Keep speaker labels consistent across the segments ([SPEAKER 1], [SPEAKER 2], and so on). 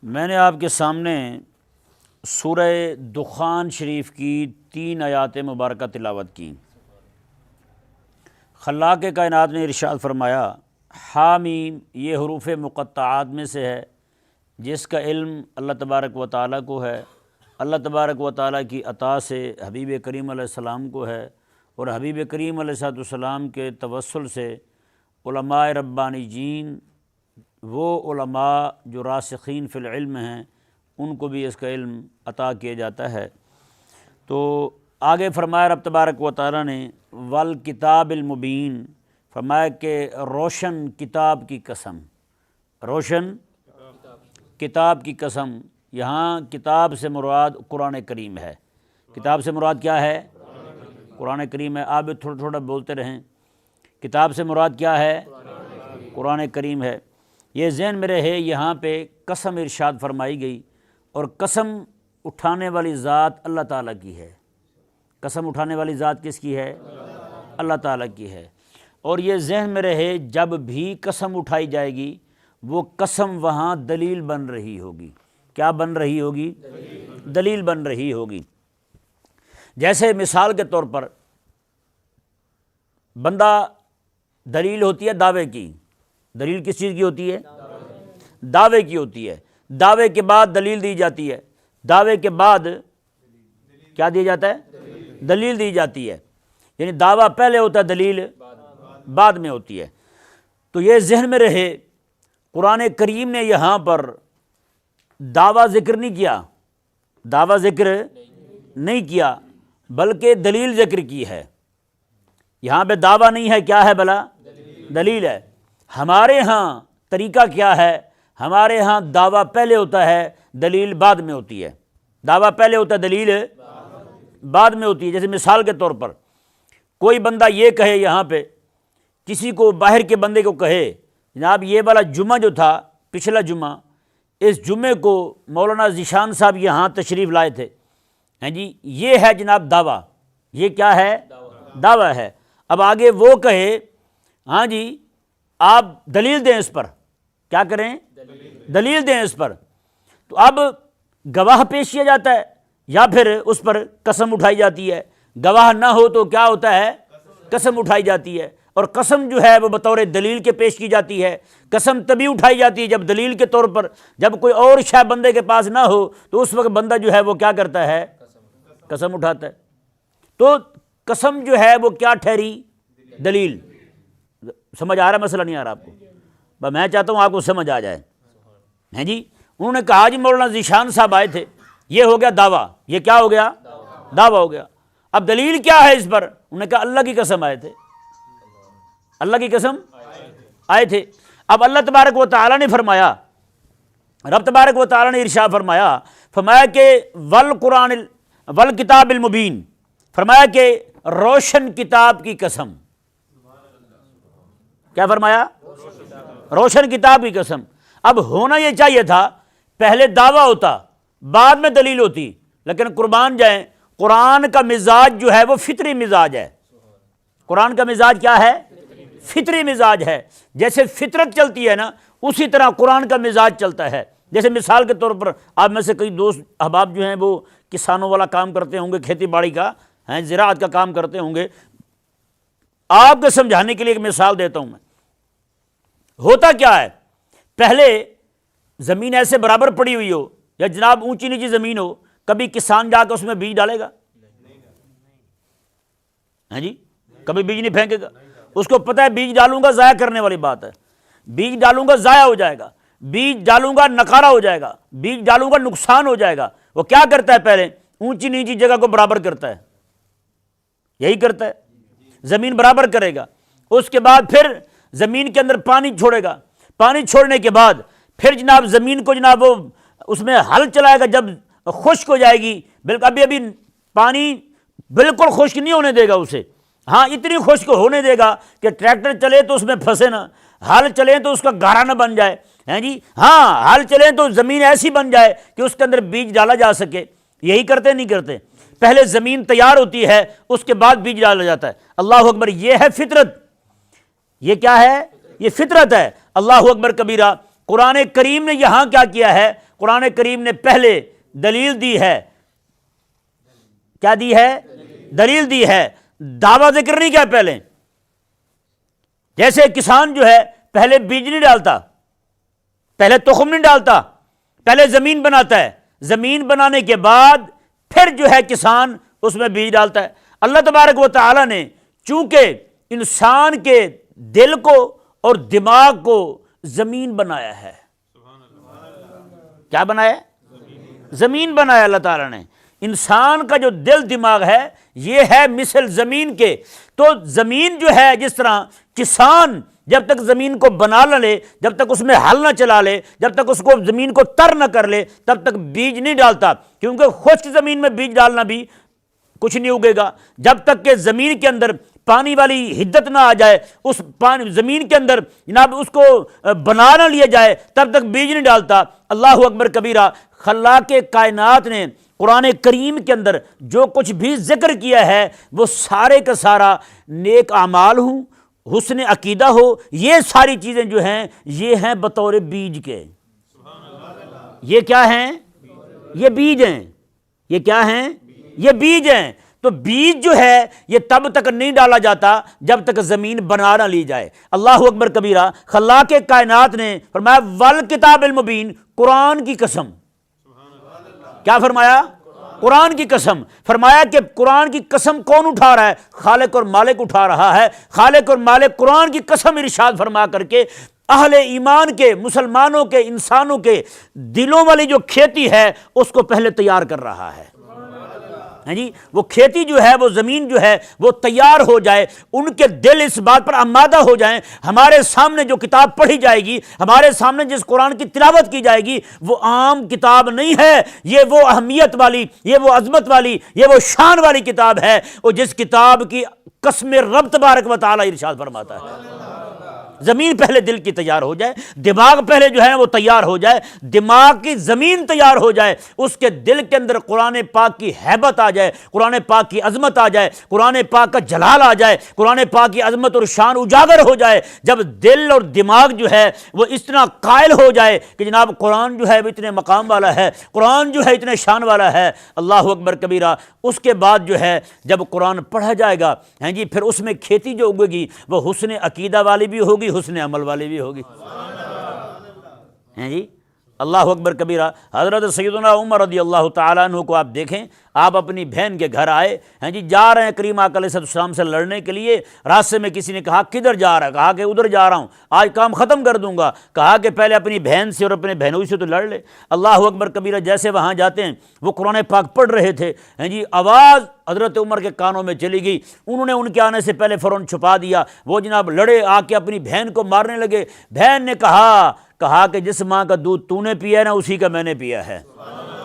[SPEAKER 1] میں نے آپ کے سامنے سورہ دخان شریف کی 3 آیات مبارکہ تلاوت کی۔ خلاق کائنات نے ارشاد فرمایا، حامیم یہ حروف مقطعات میں سے ہے جس کا علم اللہ تبارک و تعالیٰ کو ہے۔ اللہ تبارک و تعالیٰ کی عطا سے حبیب کریم علیہ السلام کو ہے، اور حبیب کریم علیہ السلام کے توسل سے علماء ربانیین، وہ علماء جو راسخین فی العلم ہیں، ان کو بھی اس کا علم عطا کیا جاتا ہے۔ تو آگے فرمایا رب تبارک و تعالیٰ نے والکتاب المبین، فرمایا کہ روشن کتاب کی قسم، روشن کتاب کی قسم۔ یہاں کتاب سے مراد قرآن کریم ہے۔ کتاب سے مراد کیا ہے؟ قرآن کریم ہے۔ آپ بھی تھوڑا تھوڑا بولتے رہیں۔ کتاب سے مراد کیا ہے؟ قرآن کریم ہے۔ یہ ذہن میں رہے، یہاں پہ قسم ارشاد فرمائی گئی، اور قسم اٹھانے والی ذات اللہ تعالیٰ کی ہے۔ قسم اٹھانے والی ذات کس کی ہے؟ اللہ تعالیٰ کی ہے۔ اور یہ ذہن میں رہے، جب بھی قسم اٹھائی جائے گی وہ قسم وہاں دلیل بن رہی ہوگی۔ کیا بن رہی ہوگی؟ دلیل بن رہی ہوگی۔ جیسے مثال کے طور پر بندہ، دلیل ہوتی ہے دعوے کی۔ دلیل کس چیز کی ہوتی ہے؟ دعوے کی ہوتی ہے۔ دعوے کے بعد دلیل دی جاتی ہے۔ دعوے کے بعد کیا دیا جاتا ہے؟ دلیل دی جاتی ہے۔ یعنی دعویٰ پہلے ہوتا ہے، دلیل بعد میں ہوتی ہے۔ تو یہ ذہن میں رہے، قرآن کریم نے یہاں پر دعویٰ ذکر نہیں کیا، دعویٰ ذکر نہیں کیا، بلکہ دلیل ذکر کی ہے۔ یہاں پہ دعویٰ نہیں ہے، کیا ہے بھلا؟ دلیل ہے۔ ہمارے ہاں طریقہ کیا ہے؟ ہمارے ہاں دعویٰ پہلے ہوتا ہے، دلیل بعد میں ہوتی ہے۔ دعویٰ پہلے ہوتا ہے، دلیل بعد میں ہوتی ہے۔ جیسے مثال کے طور پر کوئی بندہ یہ کہے، یہاں پہ کسی کو، باہر کے بندے کو کہے، جناب یہ والا جمعہ جو تھا، پچھلا جمعہ، اس جمعے کو مولانا ذیشان صاحب یہاں تشریف لائے تھے، ہیں جی، یہ ہے جناب دعویٰ۔ یہ کیا ہے؟ دعویٰ ہے۔ اب آگے وہ کہے، ہاں جی آپ دلیل دیں اس پر، کیا کریں؟ دلیل دیں اس پر۔ تو اب گواہ پیش کیا جاتا ہے یا پھر اس پر قسم اٹھائی جاتی ہے؟ گواہ نہ ہو تو کیا ہوتا ہے؟ قسم اٹھائی جاتی ہے۔ اور قسم جو ہے وہ بطور دلیل کے پیش کی جاتی ہے۔ قسم تبھی اٹھائی جاتی ہے جب دلیل کے طور پر، جب کوئی اور شے بندے کے پاس نہ ہو، تو اس وقت بندہ جو ہے وہ کیا کرتا ہے؟ قسم اٹھاتا ہے۔ تو قسم جو ہے وہ کیا ٹھہری؟ دلیل۔ سمجھ آ رہا مسئلہ؟ نہیں آ رہا آپ کو؟ میں چاہتا ہوں آپ کو سمجھ آ جائے، ہیں جی۔ انہوں نے کہا جی مولانا ذیشان صاحب آئے تھے، یہ ہو گیا دعویٰ۔ یہ کیا ہو گیا؟ دعویٰ ہو گیا۔ اب دلیل کیا ہے اس پر؟ انہوں نے کہا اللہ کی قسم آئے تھے، اللہ کی قسم آئے تھے۔ اب اللہ تبارک و تعالیٰ نے فرمایا، رب تبارک و تعالیٰ نے ارشاد فرمایا کہ والقرآن والکتاب المبین، فرمایا کہ روشن کتاب کی قسم۔ کیا فرمایا؟ روشن کتاب کی قسم۔ اب ہونا یہ چاہیے تھا، پہلے دعویٰ ہوتا، بعد میں دلیل ہوتی، لیکن قربان جائیں، قرآن کا مزاج جو ہے وہ فطری مزاج ہے۔ قرآن کا مزاج کیا ہے؟ فطری مزاج ہے۔ جیسے فطرت چلتی ہے نا، اسی طرح قرآن کا مزاج چلتا ہے۔ جیسے مثال کے طور پر آپ میں سے کئی دوست احباب جو ہیں وہ کسانوں والا کام کرتے ہوں گے، کھیتی باڑی کا، زراعت کا کام کرتے ہوں گے۔ آپ کو سمجھانے کے لیے ایک مثال دیتا ہوں میں۔ ہوتا کیا ہے، پہلے زمین ایسے برابر پڑی ہوئی ہو، یا جناب اونچی نیچی زمین ہو، کبھی کسان جا کے اس میں بیج ڈالے گا؟ ہاں جی، کبھی بیج نہیں پھینکے گا۔ اس کو پتہ ہے بیج ڈالوں گا ضائع کرنے والی بات ہے، بیج ڈالوں گا ضائع ہو جائے گا، بیج ڈالوں گا نکارا ہو جائے گا، بیج ڈالوں گا نقصان ہو جائے گا۔ وہ کیا کرتا ہے؟ پہلے اونچی نیچی جگہ کو برابر کرتا ہے، یہی کرتا ہے، زمین برابر کرے گا۔ اس کے بعد پھر زمین کے اندر پانی چھوڑے گا، پانی چھوڑنے کے بعد پھر جناب زمین کو جناب وہ اس میں ہل چلائے گا، جب خشک ہو جائے گی، بالکل ابھی پانی بالکل خشک نہیں ہونے دے گا اسے، ہاں اتنی خشک ہونے دے گا کہ ٹریکٹر چلے تو اس میں پھنسے نہ، ہل چلے تو اس کا گارا نہ بن جائے، ہیں جی، ہاں ہل چلے تو زمین ایسی بن جائے کہ اس کے اندر بیج ڈالا جا سکے۔ یہی کرتے نہیں کرتے؟ پہلے زمین تیار ہوتی ہے، اس کے بعد بیج ڈالا جاتا ہے۔ اللہ اکبر، یہ ہے فطرت۔ یہ کیا ہے؟ یہ فطرت ہے۔ اللہ اکبر کبیرہ۔ قرآن کریم نے یہاں کیا کیا ہے؟ قرآن کریم نے پہلے دلیل دی ہے، کیا دی ہے؟ دلیل دی ہے، دعویٰ ذکر نہیں کیا پہلے۔ جیسے کسان جو ہے پہلے بیج نہیں ڈالتا، پہلے تخم نہیں ڈالتا، پہلے زمین بناتا ہے، زمین بنانے کے بعد پھر جو ہے کسان اس میں بیج ڈالتا ہے۔ اللہ تبارک و تعالی نے چونکہ انسان کے دل کو اور دماغ کو زمین بنایا ہے، کیا بنایا؟ زمین بنایا اللہ تعالیٰ نے۔ انسان کا جو دل دماغ ہے یہ ہے مثل زمین کے، تو زمین جو ہے جس طرح کسان جب تک زمین کو بنا نہ لے، جب تک اس میں ہل نہ چلا لے، جب تک اس کو زمین کو تر نہ کر لے، تب تک بیج نہیں ڈالتا، کیونکہ خشک زمین میں بیج ڈالنا بھی کچھ نہیں اگے گا۔ جب تک کہ زمین کے اندر پانی والی حدت نہ آ جائے، اس پانی زمین کے اندر جناب اس کو بنا نہ لیا جائے، تب تک بیج نہیں ڈالتا۔ اللہ اکبر کبیرہ، خلاق کائنات نے قرآن کریم کے اندر جو کچھ بھی ذکر کیا ہے وہ سارے کا سارا نیک اعمال ہوں، حسن عقیدہ ہو، یہ ساری چیزیں جو ہیں یہ ہیں بطور بیج کے۔ یہ کیا ہیں؟ یہ بیج ہیں۔ یہ کیا ہیں؟ یہ بیج ہیں۔ تو بیج جو ہے یہ تب تک نہیں ڈالا جاتا جب تک زمین بنا نہ لی جائے۔ اللہ اکبر کبیرہ، خلاق کائنات نے فرمایا والکتاب المبین، قرآن کی قسم۔ کیا فرمایا؟ قرآن کی قسم۔ فرمایا کہ قرآن کی قسم کون اٹھا رہا ہے؟ خالق اور مالک اٹھا رہا ہے۔ خالق اور مالک قرآن کی قسم ارشاد فرما کر کے اہل ایمان کے، مسلمانوں کے، انسانوں کے دلوں والی جو کھیتی ہے اس کو پہلے تیار کر رہا ہے۔ جی وہ کھیتی جو ہے، وہ زمین جو ہے وہ تیار ہو جائے، ان کے دل اس بات پر آمادہ ہو جائیں، ہمارے سامنے جو کتاب پڑھی جائے گی، ہمارے سامنے جس قرآن کی تلاوت کی جائے گی، وہ عام کتاب نہیں ہے، یہ وہ اہمیت والی، یہ وہ عظمت والی، یہ وہ شان والی کتاب ہے، وہ جس کتاب کی قسم رب تبارک و تعالی ارشاد فرماتا ہے۔ زمین پہلے دل کی تیار ہو جائے، دماغ پہلے جو ہے وہ تیار ہو جائے، دماغ کی زمین تیار ہو جائے، اس کے دل کے اندر قرآن پاک کی ہیبت آ جائے، قرآن پاک کی عظمت آ جائے، قرآن پاک کا جلال آ جائے، قرآن پاک کی عظمت اور شان اجاگر ہو جائے۔ جب دل اور دماغ جو ہے وہ اتنا قائل ہو جائے کہ جناب قرآن جو ہے وہ اتنے مقام والا ہے، قرآن جو ہے اتنے شان والا ہے، اللہ اکبر کبیرہ، اس کے بعد جو ہے جب قرآن پڑھا جائے گا، ہیں جی، پھر اس میں کھیتی جو اگے گی وہ حسن عقیدہ والی بھی ہوگی، حسن عمل والی بھی ہوگی، ہیں جی، اللہ اکبر کبیرہ۔ حضرت سیدنا عمر رضی اللہ تعالیٰ عنہ کو آپ دیکھیں، آپ اپنی بہن کے گھر آئے ہیں جی، جا رہے ہیں کریم آقا علیہ السلام سے لڑنے کے لیے، راستے میں کسی نے کہا کدھر جا رہا ہے؟ کہا کہ ادھر جا رہا ہوں، آج کام ختم کر دوں گا۔ کہا کہ پہلے اپنی بہن سے اور اپنے بہنوئی سے تو لڑ لے۔ اللہ اکبر کبیرہ، جیسے وہاں جاتے ہیں، وہ قرآن پاک پڑھ رہے تھے، ہیں جی، آواز حضرت عمر کے کانوں میں چلی گئی، انہوں نے ان کے آنے سے پہلے فوراً چھپا دیا، وہ جناب لڑے، آ کے اپنی بہن کو مارنے لگے۔ بہن نے کہا کہ جس ماں کا دودھ تو نے پیا ہے نا، اسی کا میں نے پیا ہے۔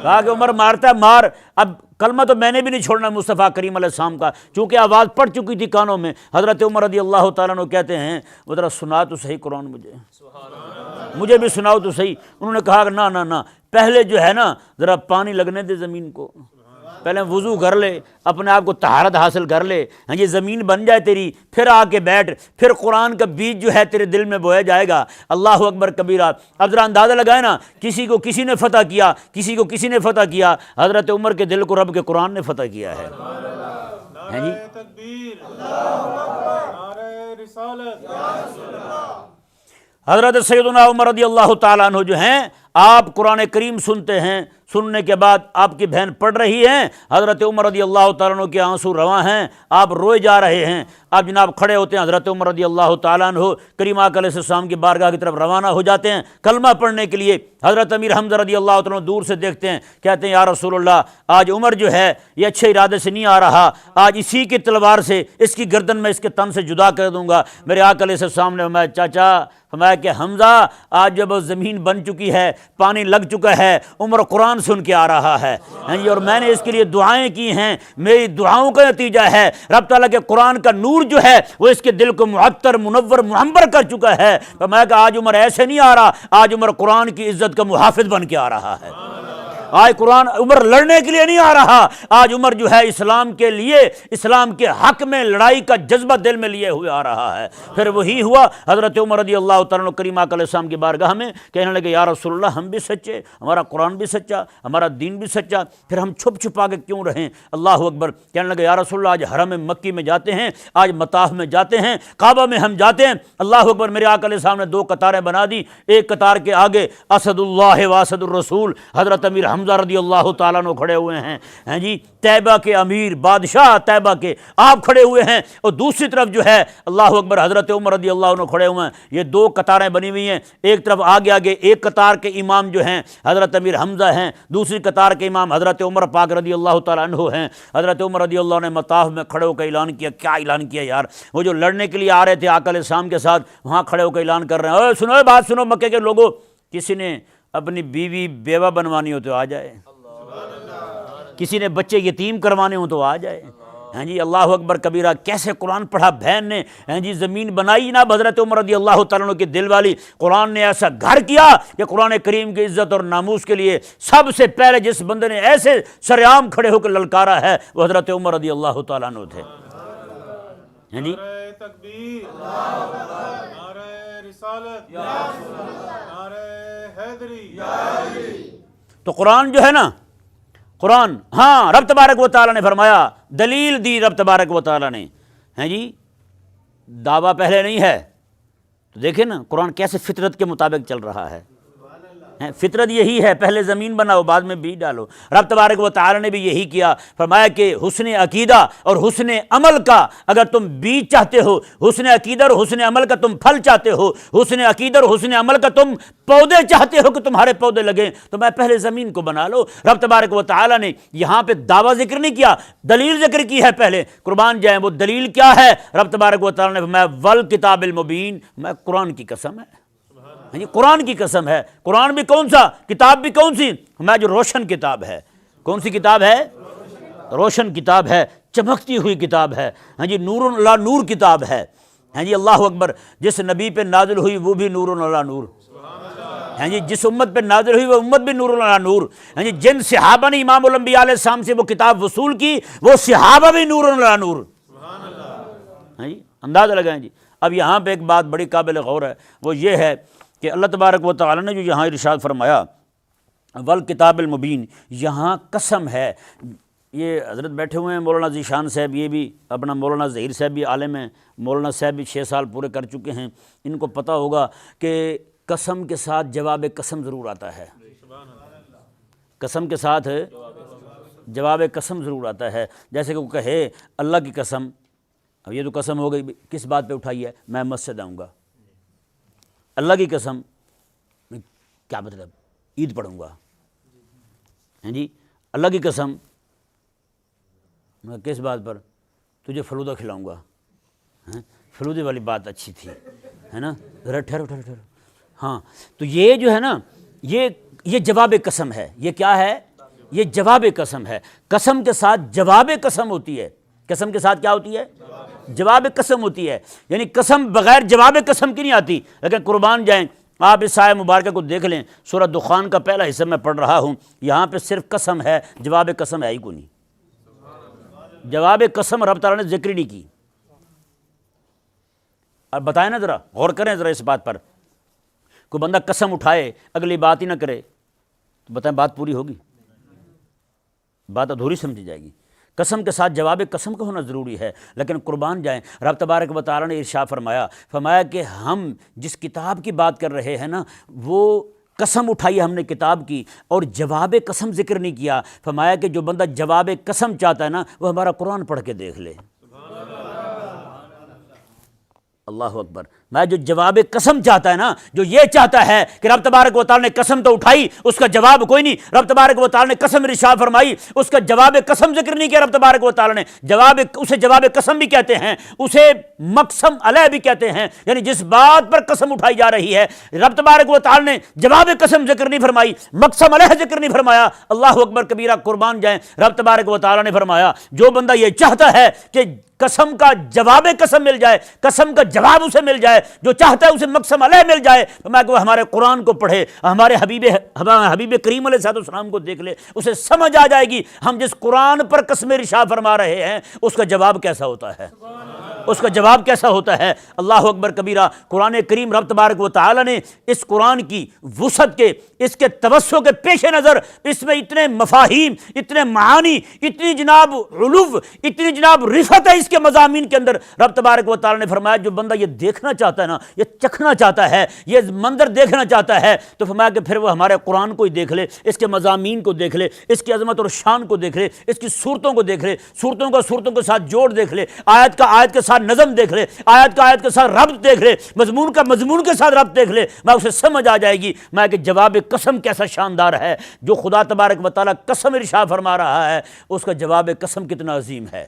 [SPEAKER 1] کہا کہ عمر مارتا ہے مار، اب کلمہ تو میں نے بھی نہیں چھوڑنا مصطفیٰ کریم علیہ السلام کا، چونکہ آواز پڑ چکی تھی کانوں میں۔ حضرت عمر رضی اللہ تعالیٰ عنہ کہتے ہیں وہ ذرا سنا تو صحیح قرآن، مجھے بھی سناؤ تو صحیح۔ انہوں نے کہا کہ نہ، پہلے جو ہے نا ذرا پانی لگنے دے زمین کو، پہلے وضو کر لے، اپنے آپ کو طہارت حاصل کر لے، ہاں یہ زمین بن جائے تیری، پھر آ کے بیٹھ، پھر قرآن کا بیج جو ہے تیرے دل میں بویا جائے گا۔ اللہ اکبر کبیرہ۔ اب ذرا اندازہ لگائے نا، کسی کو کسی نے فتح کیا، کسی کو کسی نے فتح کیا، حضرت عمر کے دل کو رب کے قرآن نے فتح کیا ہے۔ ہیں جی، حضرت سیدنا عمر رضی اللہ تعالیٰ عنہ جو ہیں، آپ قرآن کریم سنتے ہیں، سننے کے بعد آپ کی بہن پڑھ رہی ہیں، حضرت عمر رضی اللہ تعالیٰ عنہ کے آنسو رواں ہیں، آپ روئے جا رہے ہیں، آپ جناب کھڑے ہوتے ہیں، حضرت عمر رضی اللہ تعالیٰ عنہ کریم آقا علیہ السلام کی بارگاہ کی طرف روانہ ہو جاتے ہیں کلمہ پڑھنے کے لیے۔ حضرت امیر حمزہ رضی اللہ تعالیٰ عنہ دور سے دیکھتے ہیں، کہتے ہیں یا رسول اللہ، آج عمر جو ہے یہ اچھے ارادے سے نہیں آ رہا، آج اسی کی تلوار سے اس کی گردن میں اس کے تن سے جدا کر دوں گا۔ میرے آقا علیہ السلام نے فرمایا چاچا، فرمایا کہ حمزہ، آج جب زمین بن چکی ہے، پانی لگ چکا ہے، عمر قرآن سن کے آ رہا ہے، اور میں نے اس کے لیے دعائیں کی ہیں، میری دعاؤں کا نتیجہ ہے رب تعالیٰ کے قرآن کا نور جو ہے وہ اس کے دل کو معطر، منور، معمر کر چکا ہے۔ فرمایا کہ آج عمر ایسے نہیں آ رہا، آج عمر قرآن کی عزت کا محافظ بن کے آ رہا ہے۔ آج قرآن عمر لڑنے کے لیے نہیں آ رہا، آج عمر جو ہے اسلام کے لیے، اسلام کے حق میں لڑائی کا جذبہ دل میں لیے ہوئے آ رہا ہے۔ پھر وہی ہوا، حضرت عمر رضی اللہ تعالیٰ عنہ کریم آقا علیہ السلام کی بارگاہ میں کہنے لگے یا رسول اللہ ہم بھی سچے، ہمارا قرآن بھی سچا، ہمارا دین بھی سچا، پھر ہم چھپ چھپا کے کیوں رہیں؟ اللہ اکبر۔ کہنے لگے یا رسول اللہ آج حرم مکی میں جاتے ہیں، آج مطاف میں جاتے ہیں، کعبہ میں ہم جاتے ہیں، اللہ اکبر۔ میرے آقا علیہ السلام نے دو قطاریں بنا دی، ایک قطار کے آگے اسد اللہ و اسد الرسول حضرت امیر حمزہ رضی اللہ تعالیٰ عنہ کھڑے ہوئے ہیں جی، طیبہ کے امیر بادشاہ طیبہ کے آپ کھڑے ہوئے ہیں، اور دوسری طرف جو ہے اللہ اکبر حضرت عمر رضی اللہ عنہ کھڑے ہوئے ہیں۔ یہ دو قطاریں بنی ہوئی ہیں، ایک طرف آگے ایک قطار کے امام جو ہیں حضرت امیر حمزہ ہیں، دوسری قطار کے امام حضرت عمر پاک رضی اللہ تعالیٰ عنہ ہیں۔ حضرت عمر رضی اللہ عنہ نے مطاف میں کھڑے ہو کے اعلان کیا، کیا اعلان کیا یار؟ وہ جو لڑنے کے لیے آ رہے تھے آقا علیہ السلام کے ساتھ، وہاں کھڑے ہو کے اعلان کر رہے ہیں، اے سنو بات سنو مکے کے لوگوں، کسی نے اپنی بیوی بیوہ بنوانی ہو تو آ جائے، کسی نے بچے یتیم کروانے ہوں تو آ جائے۔ ہاں جی اللہ اکبر کبیرہ، کیسے قرآن پڑھا بہن نے، ہاں جی زمین بنائی جناب حضرت عمر رضی اللہ تعالیٰ عنہ کے دل والی۔ قرآن نے ایسا گھر کیا کہ قرآن کریم کی عزت اور ناموس کے لیے سب سے پہلے جس بندے نے ایسے سریعام کھڑے ہو کے للکارا ہے وہ حضرت عمر رضی اللہ تعالیٰ عنہ تھے۔ ہاں جی
[SPEAKER 2] نعرہ تکبیر، نعرہ رسالت، نعرہ حیدری۔
[SPEAKER 1] تو قرآن جو ہے نا، قرآن ہاں رب تبارک و تعالیٰ نے فرمایا، دلیل دی رب تبارک و تعالیٰ نے، ہیں جی دعویٰ پہلے نہیں ہے تو دیکھیں نا قرآن کیسے فطرت کے مطابق چل رہا ہے۔ فطرت یہی ہے، پہلے زمین بناؤ بعد میں بیج ڈالو۔ رب تبارک و تعالی نے بھی یہی کیا، فرمایا کہ حسن عقیدہ اور حسن عمل کا اگر تم بیج چاہتے ہو، حسن عقیدہ اور حسن عمل کا تم پھل چاہتے ہو، حسن عقیدہ اور حسن عمل کا تم پودے چاہتے ہو کہ تمہارے پودے لگیں، تو میں پہلے زمین کو بنا لو۔ رب تبارک و تعالی نے یہاں پہ دعویٰ ذکر نہیں کیا، دلیل ذکر کی ہے پہلے۔ قربان جائیں، وہ دلیل کیا ہے؟ رب تبارک و تعالی نے فرمایا والکتاب المبین، میں قرآن کی قسم ہے، قرآن کی قسم ہے۔ قرآن بھی کون سا کتاب، بھی کون سی؟ ہمیں جو روشن کتاب ہے۔ کون سی کتاب ہے؟ روشن کتاب ہے، چمکتی ہوئی کتاب ہے، ہاں جی نور اللہ نور کتاب ہے، ہاں جی اللہ اکبر۔ جس نبی پہ نازل ہوئی وہ بھی نور اللہ نور، ہاں جی جس امت پہ نازل ہوئی وہ امت بھی نور اللہ نور، ہاں جی جن صحابہ نے امام الانبیاء علیہ السلام سے وہ کتاب وصول کی وہ صحابہ بھی نور اللہ نور، ہاں جی اندازہ لگائیں جی۔ اب یہاں پہ ایک بات بڑی قابل غور ہے، وہ یہ ہے کہ اللہ تبارک و تعالی نے جو یہاں ارشاد فرمایا والکتاب المبین، یہاں قسم ہے۔ یہ حضرت بیٹھے ہوئے ہیں مولانا ذیشان صاحب، یہ بھی اپنا مولانا ظہیر صاحب بھی عالم ہیں، مولانا صاحب بھی 6 سال پورے کر چکے ہیں، ان کو پتہ ہوگا کہ قسم کے ساتھ جواب قسم ضرور آتا ہے، قسم کے ساتھ جواب قسم ضرور آتا ہے۔ جیسے کہ وہ کہے اللہ کی قسم، اب یہ تو قسم ہو گئی، کس بات پہ اٹھائی ہے؟ میں مسجد آؤں گا۔ اللہ کی قسم، کیا مطلب؟ عید پڑھوں گا، ہیں جی اللہ کی قسم، میں کس بات پر؟ تجھے فلودہ کھلاؤں گا۔ فلودے والی بات اچھی تھی، ہے نا؟ ذرا ٹھہرو ٹھہرو ٹھہرو۔ ہاں تو یہ جو ہے نا یہ جواب قسم ہے۔ یہ کیا ہے؟ یہ جواب قسم ہے۔ قسم کے ساتھ جواب قسم ہوتی ہے۔ قسم کے ساتھ کیا ہوتی ہے؟ جواب قسم ہوتی ہے، یعنی قسم بغیر جواب قسم کی نہیں آتی۔ لیکن قربان جائیں، آپ اس آیہ مبارکہ کو دیکھ لیں، سورہ دخان کا پہلا حصہ میں پڑھ رہا ہوں، یہاں پہ صرف قسم ہے، جواب قسم ہے ہی کو نہیں۔ جواب قسم رب تعالیٰ نے ذکر نہیں کی۔ اب بتائیں نا، ذرا غور کریں ذرا اس بات پر۔ کوئی بندہ قسم اٹھائے اگلی بات ہی نہ کرے تو بتائیں بات پوری ہوگی؟ بات ادھوری سمجھی جائے گی۔ قسم کے ساتھ جواب قسم کا ہونا ضروری ہے۔ لیکن قربان جائیں، رب تبارک و تعالیٰ نے ارشاد فرمایا کہ ہم جس کتاب کی بات کر رہے ہیں نا، وہ قسم اٹھائی ہم نے کتاب کی اور جواب قسم ذکر نہیں کیا۔ فرمایا کہ جو بندہ جواب قسم چاہتا ہے نا، وہ ہمارا قرآن پڑھ کے دیکھ لے۔ اللہ اکبر۔ میں جو جواب قسم چاہتا ہے نا، جو یہ چاہتا ہے کہ رب تبارک و تعالی نے قسم تو اٹھائی، اس کا جواب کوئی نہیں۔ رب تبارک و تعالی نے قسم ارشاد فرمائی، اس کا جواب قسم ذکر نہیں کیا۔ رب تبارک و تعالی نے اسے جواب قسم بھی کہتے ہیں، اسے مقسم علیہ بھی کہتے ہیں، یعنی جس بات پر قسم اٹھائی جا رہی ہے، رب تبارک و تعالی نے جواب قسم ذکر نہیں فرمائی، مقسم علیہ ذکر نہیں فرمایا۔ اللہ اکبر کبیرہ۔ قربان جائیں، رب تبارک و تعالی نے فرمایا جو بندہ یہ چاہتا ہے کہ قسم کا جواب قسم مل جائے، قسم کا جواب اسے مل جائے، جائے، جو چاہتا ہے اسے مقسم علیہ مل جائے، فرمایا کہ وہ ہمارے قرآن کو پڑھے، ہمارے حبیب کریم علیہ السلام کو دیکھ لے، اسے سمجھ آ جائے گی ہم جس قرآن پر قسم رشا فرما رہے ہیں اس کا جواب کیسا ہوتا ہے، اس کا جواب کیسا ہوتا ہے۔ اللہ اکبر کبیرہ۔ قرآن کریم رب تبارک و تعالی نے اس قرآن کی وسعت کے، اس کے توسع کے پیش نظر اس میں اتنے مفاہیم، اتنے معانی، اتنی جناب علو، اتنی جناب رفعت ہے اس کے مضامین کے اندر۔ رب تبارک و تعالی نے فرمایا جو بندہ یہ دیکھنا چاہتا ہے نا، یہ چکھنا چاہتا ہے، یہ منظر دیکھنا چاہتا ہے، تو فرمایا کہ پھر وہ ہمارے قرآن کو ہی دیکھ لے، اس کے مضامین کو دیکھ لے، اس کی عظمت اور شان کو دیکھ لے، اس کی صورتوں کو دیکھ لے، صورتوں کو صورتوں کے ساتھ جوڑ دیکھ لے، آیت کا آیت کے ساتھ نظم دیکھ لے، آیت کا آیت کے ساتھ ربط دیکھ لے، مضمون کا مضمون کے ساتھ ربط دیکھ لے، میں اسے سمجھ آ جائے گی میں کہ جواب قسم کیسا شاندار ہے۔ جو خدا تبارک و تعالیٰ قسم ارشاد فرما رہا ہے اس کا جواب قسم کتنا عظیم ہے۔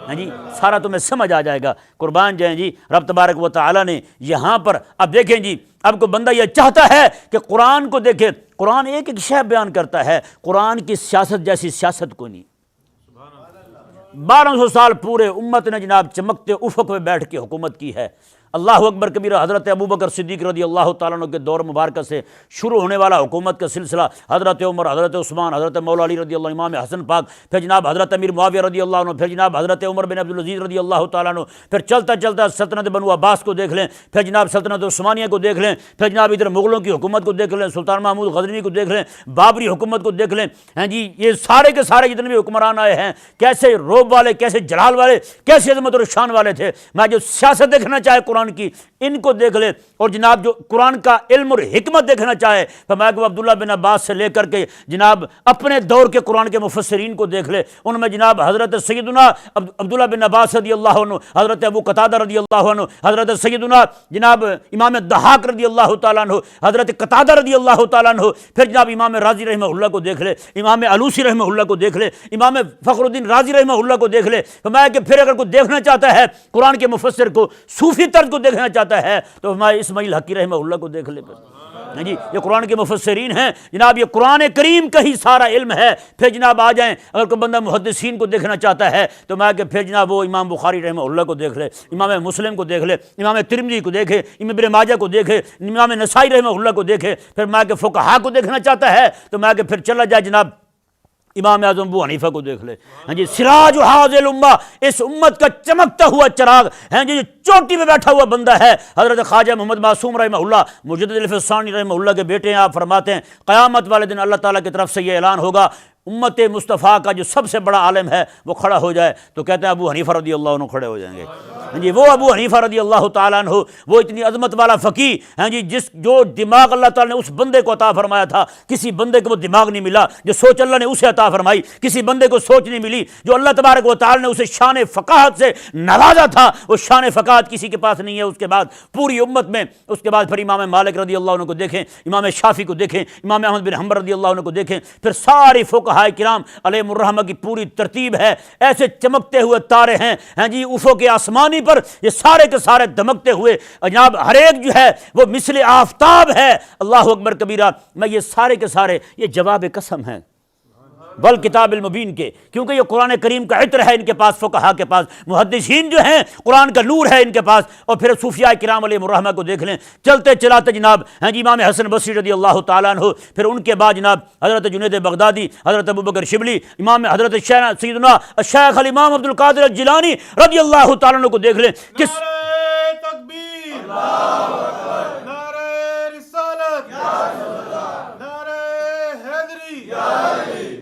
[SPEAKER 1] ہاں جی، سارا تمہیں سمجھ آ جائے گا۔ قربان جائیں جی، رب تبارک و تعالیٰ نے یہاں پر اب دیکھیں جی، اب کو بندہ یہ چاہتا ہے کہ قرآن کو دیکھے، قرآن ایک ایک شے بیان کرتا ہے، قرآن کی سیاست جیسی سیاست کو نہیں۔ 1200 سال پورے امت نے جناب چمکتے افق پہ بیٹھ کے حکومت کی ہے۔ اللہ اکبر کبیرہ۔ حضرت ابوبکر صدیق رضی اللہ تعالیٰ عنہ کے دور مبارکہ سے شروع ہونے والا حکومت کا سلسلہ، حضرت عمر، حضرت عثمان، حضرت مولا علی رضی اللہ عنہ، امام حسن پاک، پھر جناب حضرت امیر معاویہ رضی اللہ عنہ، پھر جناب حضرت عمر بن عبدالعزیز رضی اللہ تعالیٰ عنہ، پھر چلتا چلتا سلطنت بنو عباس کو دیکھ لیں، پھر جناب سلطنت عثمانیہ کو دیکھ لیں، پھر جناب ادھر مغلوں کی حکومت کو دیکھ لیں، سلطان محمود غزنوی کو دیکھ لیں، بابری حکومت کو دیکھ لیں۔ ہیں جی، یہ سارے کے سارے جتنے بھی حکمران آئے ہیں کیسے روب والے، کیسے جلال والے، کیسے عظمت اور شان والے تھے۔ میں جو سیاست دیکھنا چاہے قرآن کی ان کو دیکھ لے، اور جناب جو قرآن کا علم اور حکمت دیکھنا چاہے فرمایا کہ عبداللہ بن عباس سے لے کر کے جناب اپنے دور کے قرآن کے مفسرین کو دیکھ لے، ان میں جناب حضرت سیدنا عبداللہ بن عباس رضی اللہ عنہ، حضرت ابو قتادہ رضی اللہ عنہ، حضرت سیدنا جناب امام الضحاک رضی اللہ تعالیٰ عنہ، حضرت قتادہ رضی اللہ تعالیٰ عنہ، پھر جناب امام رازی رحمہ اللہ کو دیکھ لے، امام علوسی رحمہ اللہ کو دیکھ لے، امام فخر الدین رازی رحمہ اللہ کو دیکھ لے۔ فرمایا کہ پھر اگر کوئی دیکھنا چاہتا ہے قرآن کے مفسر کو، صوفی طرز کو دیکھنا چاہتا ہے تو ہمارے اسماعیل حقی رحمہ اللہ کو دیکھ لے۔ جی، یہ قرآن کے مفسرین ہیں جناب، یہ قرآن کریم کا ہی سارا علم ہے۔ پھر جناب آ جائیں، اگر کوئی بندہ محدثین کو دیکھنا چاہتا ہے تو میں کہ پھر جناب وہ امام بخاری رحمہ اللہ کو دیکھ لے، امام مسلم کو دیکھ لے، امام ترمذی کو دیکھے، امام ابن ماجہ کو دیکھے، امام نسائی رحمہ اللہ کو دیکھے۔ پھر میں کہ فقہا کو دیکھنا چاہتا ہے تو میں کہ پھر چلا جائے جناب امام اعظم ابو حنیفہ کو دیکھ لے۔ ہاں جی، سراج حاضر الامہ، اس امت کا چمکتا ہوا چراغ، ہیں جی، چوٹی پہ بیٹھا ہوا بندہ ہے حضرت خواجہ محمد معصوم رحمہ اللہ، مجدد الفسانی رحمہ اللہ کے بیٹے ہیں۔ آپ فرماتے ہیں قیامت والے دن اللہ تعالیٰ کی طرف سے یہ اعلان ہوگا، امت مصطفیٰ کا جو سب سے بڑا عالم ہے وہ کھڑا ہو جائے، تو کہتے ہیں ابو حنیفہ رضی اللہ عنہ کھڑے ہو جائیں گے۔ ہاں جی، وہ ابو حنیفہ رضی اللہ تعالیٰ عنہ، وہ اتنی عظمت والا فقیہ، ہاں جی، جو دماغ اللہ تعالیٰ نے اس بندے کو عطا فرمایا تھا، کسی بندے کو وہ دماغ نہیں ملا، جو سوچ اللہ نے اسے عطا فرمائی، کسی بندے کو سوچ نہیں ملی، جو اللہ تبارک و تعالیٰ نے اسے شان فقاہت سے نوازا تھا، وہ شان فقاہت کسی کے پاس نہیں ہے۔ اس کے بعد پوری امت میں، اس کے بعد پھر امام مالک رضی اللہ عنہ کو دیکھیں، امام شافعی کو دیکھیں، امام احمد بن حنبل رضی اللہ عنہ کو دیکھیں، پھر ساری فقہاء کرام علیہ الرحمہ کی پوری ترتیب ہے، ایسے چمکتے ہوئے تارے ہیں، ہیں جی، افق آسمانی پر یہ سارے کے سارے دمکتے ہوئے جناب، ہر ایک جو ہے وہ مثل آفتاب ہے۔ اللہ اکبر کبیرہ۔ میں یہ سارے کے سارے یہ جواب قسم ہیں والکتاب المبین کے، کیونکہ یہ قرآن کریم کا عطر ہے ان کے پاس، فقہا کے پاس، محدثین جو ہیں قرآن کا نور ہے ان کے پاس۔ اور پھر صوفیاء کرام علیہ الرحمہ کو دیکھ لیں، چلتے چلاتے جناب، ہیں جی، امام حسن بصری رضی اللہ تعالیٰ عنہ، پھر ان کے بعد جناب حضرت جنید بغدادی، حضرت ابوبکر شبلی، امام حضرت سیدنا الشیخ الامام عبد القادر الجیلانی رضی اللہ تعالیٰ عنہ کو دیکھ لیں۔ کس
[SPEAKER 2] نعرہ تکبیر، نعرہ رسالت، نعرہ حیدری،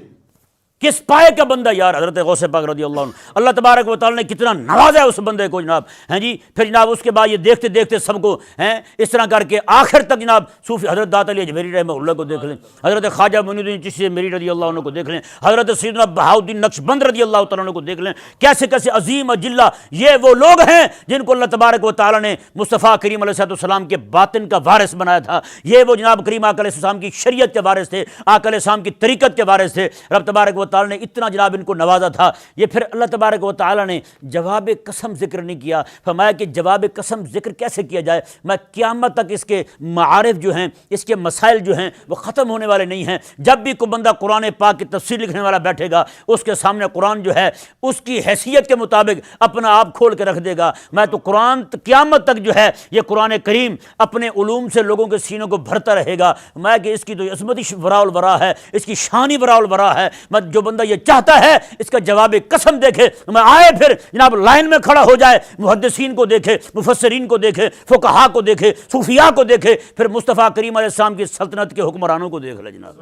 [SPEAKER 1] کس پائے کا بندہ یار، حضرت غوث پاک رضی اللہ عنہ، اللہ تبارک و تعالیٰ نے کتنا نوازا ہے اس بندے کو جناب، ہیں جی۔ پھر جناب اس کے بعد یہ دیکھتے دیکھتے سب کو ہیں اس طرح کر کے آخر تک جناب صوفی حضرت داتا علی اجمیری رحمہ اللہ کو دیکھ لیں، حضرت خواجہ معین الدین چشتی میری رضی اللہ عنہ کو دیکھ لیں، حضرت سیدنا بہاؤالدین نقشبند رضی اللہ تعالیٰ عنہ کو دیکھ لیں۔ کیسے کیسے عظیم اجلہ، یہ وہ لوگ ہیں جن کو اللہ تبارک و تعالیٰ نے مصطفیٰ کریم علیہ السلام کے باطن کا وارث بنایا تھا۔ یہ وہ جناب کریم آقا علیہ السلام کی شریعت کے وارث تھے، آقا علیہ السلام کی طریقت کے وارث تھے۔ رب تبارک و تعالی نے اتنا جناب ان کو نوازا تھا، یہ پھر اللہ تبارک و تعالی نے جواب قسم ذکر نہیں کیا۔ فرمایا کہ جواب قسم ذکر کیسے کیا جائے، میں قیامت تک اس کے معارف جو ہیں، اس کے مسائل جو ہیں وہ ختم ہونے والے نہیں ہیں۔ جب بھی کوئی بندہ قرآن پاک کی تفسیر لکھنے والا بیٹھے گا، اس کے سامنے قرآن جو ہے اس کی حیثیت کے مطابق اپنا آپ کھول کے رکھ دے گا۔ میں تو قرآن قیامت تک جو ہے یہ قرآن کریم اپنے علوم سے لوگوں کے سینوں کو بھرتا رہے گا۔ میں کہ اس کی تو عظمت ہی وراء الورا ہے، اس کی شان ہی وراء الورا ہے۔ میں جو بندہ یہ چاہتا ہے اس کا جواب قسم دیکھے، میں آئے پھر جناب لائن میں کھڑا ہو جائے، محدثین کو دیکھے، مفسرین کو دیکھے، فقہاء کو دیکھے، صوفیاء کو دیکھے، پھر مصطفیٰ کریم علیہ السلام کی سلطنت کے حکمرانوں کو دیکھ لے جناب،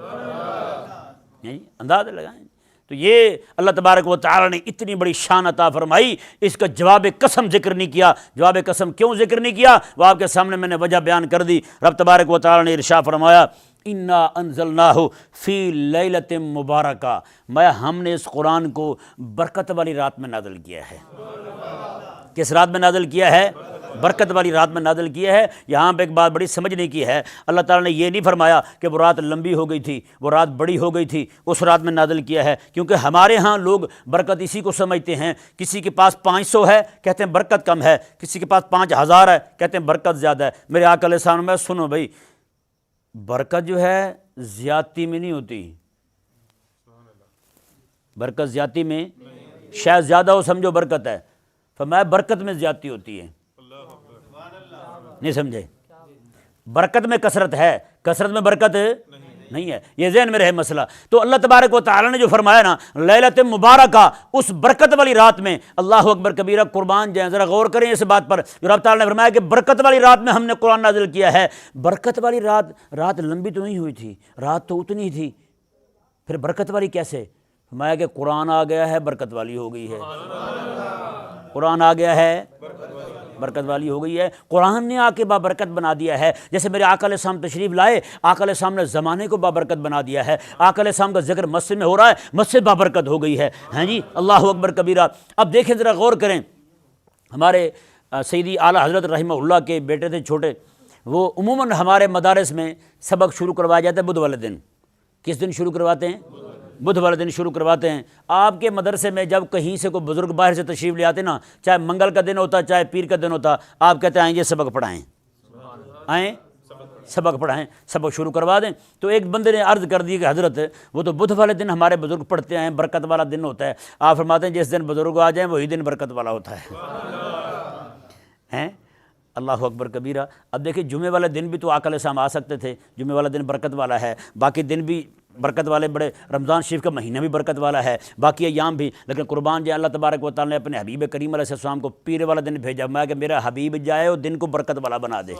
[SPEAKER 1] اندازہ لگائیں۔ تو یہ اللہ تبارک و تعالی نے اتنی بڑی شان عطا فرمائی، اس کا جواب قسم ذکر نہیں کیا۔ جواب قسم کیوں ذکر نہیں کیا وہ آپ کے سامنے میں نے وجہ بیان کر دی۔ رب تبارک و تعالی نے ارشاد فرمایا انا انزلناہ فی لیلۃ مبارکہ، میں ہم نے اس قرآن کو برکت والی رات میں نازل کیا ہے۔ کس رات میں نازل کیا ہے؟ برکت والی رات میں نازل کیا ہے۔ یہاں پہ ایک بات بڑی سمجھنے کی ہے، اللہ تعالیٰ نے یہ نہیں فرمایا کہ وہ رات لمبی ہو گئی تھی، وہ رات بڑی ہو گئی تھی، اس رات میں نازل کیا ہے، کیونکہ ہمارے ہاں لوگ برکت اسی کو سمجھتے ہیں۔ کسی کے پاس 500 ہے کہتے ہیں برکت کم ہے، کسی کے پاس 5000 ہے کہتے ہیں برکت زیادہ ہے۔ میرے آقا علیہ السلام میں سنو بھائی، برکت جو ہے زیادتی میں نہیں ہوتی، برکت زیادتی میں شاید زیادہ ہو سمجھو برکت ہے، فرمایا برکت میں زیادتی ہوتی ہے، نہیں سمجھے؟ برکت میں کثرت ہے، کثرت میں برکت نہیں ہے، یہ ذہن میں رہے مسئلہ۔ تو اللہ تبارک و تعالی نے جو فرمایا نا لیلۃ مبارکہ، اس برکت والی رات میں، اللہ اکبر کبیرہ، قربان جائیں، ذرا غور کریں اس بات پر۔ جو رب تعالی نے فرمایا کہ برکت والی رات میں ہم نے قرآن نازل کیا ہے، برکت والی رات لمبی تو نہیں ہوئی تھی، رات تو اتنی تھی، پھر برکت والی کیسے؟ فرمایا کہ قرآن آ گیا ہے برکت والی ہو گئی ہے، قرآن آ گیا ہے برکت والی ہو گئی ہے۔ قرآن نے آ کے بابرکت بنا دیا ہے، جیسے میرے آقا علیہ السلام تشریف لائے، آقا علیہ السلام نے زمانے کو بابرکت بنا دیا ہے۔ آقا علیہ السلام کا ذکر مسجد میں ہو رہا ہے، مسجد بابرکت ہو گئی ہے، ہاں جی، اللہ اکبر کبیرہ۔ اب دیکھیں ذرا غور کریں، ہمارے سیدی اعلیٰ حضرت رحمہ اللہ کے بیٹے تھے چھوٹے، وہ عموماً ہمارے مدارس میں سبق شروع کروایا جاتا ہے بدھ والے دن۔ کس دن شروع کرواتے ہیں؟ بدھ والے دن شروع کرواتے ہیں۔ آپ کے مدرسے میں جب کہیں سے کوئی بزرگ باہر سے تشریف لے آتے نا، چاہے منگل کا دن ہوتا چاہے پیر کا دن ہوتا، آپ کہتے ہیں آئیں یہ سبق پڑھائیں، آئیں سبق پڑھائیں، سبق شروع کروا دیں۔ تو ایک بندے نے عرض کر دی کہ حضرت وہ تو بدھ والے دن ہمارے بزرگ پڑھتے ہیں، برکت والا دن ہوتا ہے۔ آپ فرماتے ہیں جس دن بزرگ آ جائیں وہی دن برکت والا ہوتا ہے۔ اللہ اکبر کبیرہ۔ اب دیکھیں جمعے والے دن بھی تو آقا علیہ السلام آ سکتے تھے، جمعے والا دن برکت والا ہے، باقی دن بھی برکت والے، بڑے رمضان شریف کا مہینہ بھی برکت والا ہے، باقی ایام بھی، لیکن قربان جائے اللہ تبارک و تعالیٰ نے اپنے حبیب کریم علیہ السلام کو پیر والا دن بھیجا، میں کہ میرا حبیب جائے اور دن کو برکت والا بنا دے۔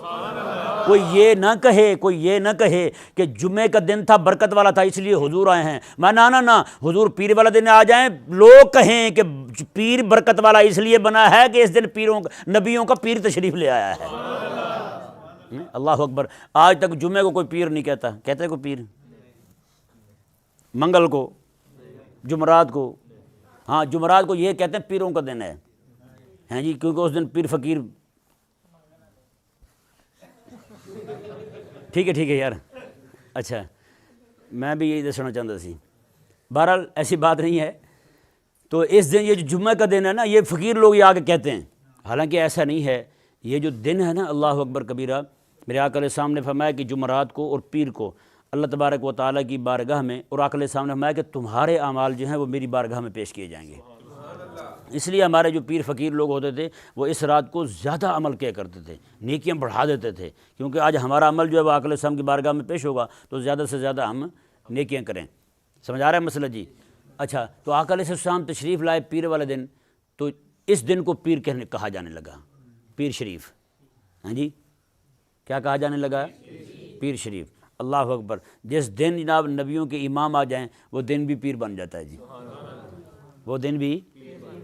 [SPEAKER 1] کوئی یہ نہ کہے کہ جمعے کا دن تھا برکت والا تھا اس لیے حضور آئے ہیں، میں نہ حضور پیر والا دن آ جائیں، لوگ کہیں کہ پیر برکت والا اس لیے بنا ہے کہ اس دن نبیوں کا پیر تشریف لے آیا ہے۔ اللہ اکبر۔ آج تک جمعے کو کوئی پیر نہیں کہتا، کہتے کوئی پیر؟ منگل کو، جمعرات کو، ہاں جمعرات کو یہ کہتے ہیں پیروں کا دن ہے، ہیں جی، کیونکہ اس دن پیر فقیر، ٹھیک ہے یار، اچھا میں بھی یہی دسنا چاہتا سی، بہرحال ایسی بات نہیں ہے۔ تو اس دن یہ جو جمعہ کا دن ہے نا، یہ فقیر لوگ یہ آ کے کہتے ہیں، حالانکہ ایسا نہیں ہے۔ یہ جو دن ہے نا، اللہ اکبر کبیرہ، میرے آقا علیہ السلام نے فرمایا کہ جمعرات کو اور پیر کو اللہ تبارک و تعالیٰ کی بارگاہ میں، اور آقا علیہ السلام نے فرمایا کہ تمہارے اعمال جو ہیں وہ میری بارگاہ میں پیش کیے جائیں گے۔ اس لیے ہمارے جو پیر فقیر لوگ ہوتے تھے وہ اس رات کو زیادہ عمل کیا کرتے تھے، نیکیاں بڑھا دیتے تھے، کیونکہ آج ہمارا عمل جو ہے وہ آقا علیہ السلام کی بارگاہ میں پیش ہوگا تو زیادہ سے زیادہ ہم نیکیاں کریں۔ سمجھ آ رہا ہے مسئلہ جی؟ اچھا، تو آقا علیہ السلام تشریف لائے پیر والے دن، تو اس دن کو پیر کہا جانے لگا، پیر شریف، ہاں جی، کیا کہا جانے لگا؟ پیر شریف۔ اللہ اکبر۔ جس دن جناب نبیوں کے امام آ جائیں وہ دن بھی پیر بن جاتا ہے جی، وہ دن بھی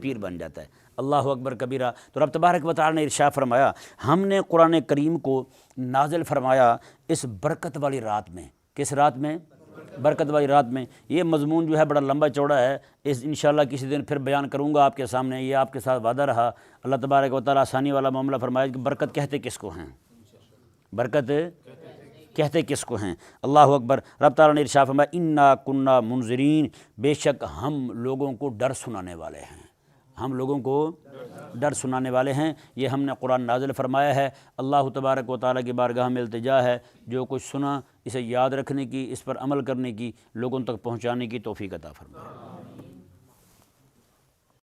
[SPEAKER 1] پیر بن جاتا ہے۔ اللہ اکبر کبیرہ۔ تو رب تبارک و تعالی نے ارشاد فرمایا ہم نے قرآن کریم کو نازل فرمایا اس برکت والی رات میں۔ کس رات میں؟ برکت والی رات میں۔ یہ مضمون جو ہے بڑا لمبا چوڑا ہے، اس انشاءاللہ کسی دن پھر بیان کروں گا آپ کے سامنے، یہ آپ کے ساتھ وعدہ رہا۔ اللہ تبارک و تعالی آسانی والا معاملہ فرمایا کہ برکت کہتے کس کو ہیں؟ برکت کہتے کس کو ہیں؟ اللہ اکبر۔ رب تعالیٰ نے ارشاد فرمایا انا کننا منذرین، بے شک ہم لوگوں کو ڈر سنانے والے ہیں، ہم لوگوں کو ڈر سنانے والے ہیں۔ یہ ہم نے قرآن نازل فرمایا ہے۔ اللہ تبارک و تعالیٰ کی بارگاہ میں التجا ہے جو کچھ سنا اسے یاد رکھنے کی، اس پر عمل کرنے کی، لوگوں تک پہنچانے کی توفیق عطا فرمائے۔